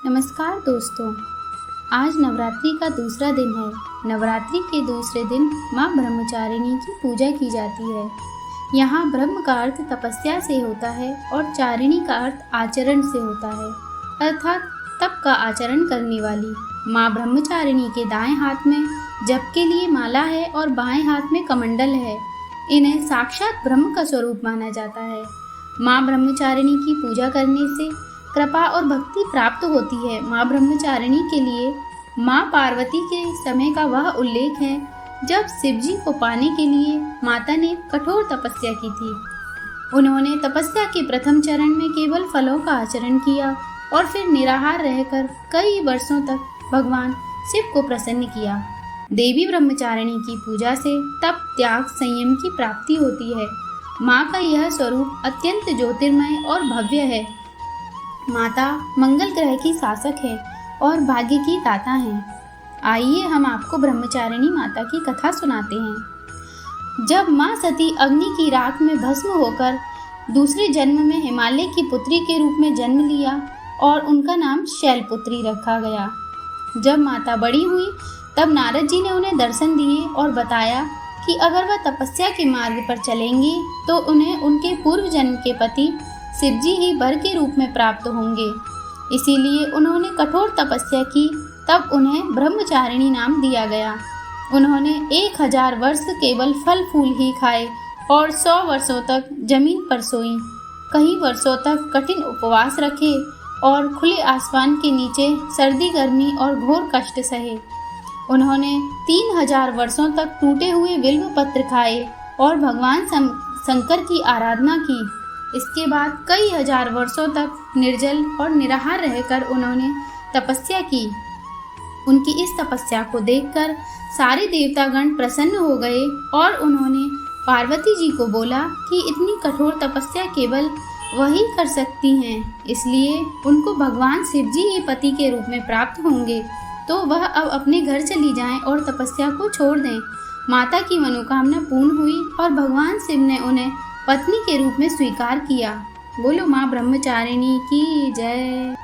नमस्कार दोस्तों, आज नवरात्रि का दूसरा दिन है। नवरात्रि के दूसरे दिन माँ ब्रह्मचारिणी की पूजा की जाती है। यहाँ ब्रह्म का अर्थ तपस्या से होता है और चारिणी का अर्थ आचरण से होता है, अर्थात तप का आचरण करने वाली। माँ ब्रह्मचारिणी के दाएं हाथ में जप के लिए माला है और बाएं हाथ में कमंडल है। इन्हें साक्षात ब्रह्म का स्वरूप माना जाता है। माँ ब्रह्मचारिणी की पूजा करने से कृपा और भक्ति प्राप्त होती है। माँ ब्रह्मचारिणी के लिए माँ पार्वती के समय का वह उल्लेख है जब शिवजी को पाने के लिए माता ने कठोर तपस्या की थी। उन्होंने तपस्या के प्रथम चरण में केवल फलों का आचरण किया और फिर निराहार रहकर कई वर्षों तक भगवान शिव को प्रसन्न किया। देवी ब्रह्मचारिणी की पूजा से तप, त्याग, संयम की प्राप्ति होती है। माँ का यह स्वरूप अत्यंत ज्योतिर्मय और भव्य है। माता मंगल ग्रह की शासक है और भाग्य की दाता हैं। आइए हम आपको ब्रह्मचारिणी माता की कथा सुनाते हैं। जब माँ सती अग्नि की राख में भस्म होकर दूसरे जन्म में हिमालय की पुत्री के रूप में जन्म लिया और उनका नाम शैलपुत्री रखा गया। जब माता बड़ी हुई तब नारद जी ने उन्हें दर्शन दिए और बताया कि अगर वह तपस्या के मार्ग पर चलेंगी तो उन्हें उनके पूर्व जन्म के पति शिवजी ही वर के रूप में प्राप्त होंगे। इसीलिए उन्होंने कठोर तपस्या की, तब उन्हें ब्रह्मचारिणी नाम दिया गया। उन्होंने 1000 वर्ष केवल फल फूल ही खाए और 100 वर्षों तक जमीन पर सोई। कई वर्षों तक कठिन उपवास रखे और खुले आसमान के नीचे सर्दी, गर्मी और घोर कष्ट सहे। उन्होंने 3000 वर्षों तक टूटे हुए बिल्व पत्र खाए और भगवान शंकर की आराधना की। इसके बाद कई हजार वर्षों तक निर्जल और निराहार रहकर उन्होंने तपस्या की। उनकी इस तपस्या को देखकर सारे देवतागण प्रसन्न हो गए और उन्होंने पार्वती जी को बोला कि इतनी कठोर तपस्या केवल वही कर सकती हैं, इसलिए उनको भगवान शिवजी ही पति के रूप में प्राप्त होंगे, तो वह अब अपने घर चली जाएं और तपस्या को छोड़ दें। माता की मनोकामना पूर्ण हुई और भगवान शिव ने उन्हें पत्नी के रूप में स्वीकार किया। बोलो माँ ब्रह्मचारिणी की जय।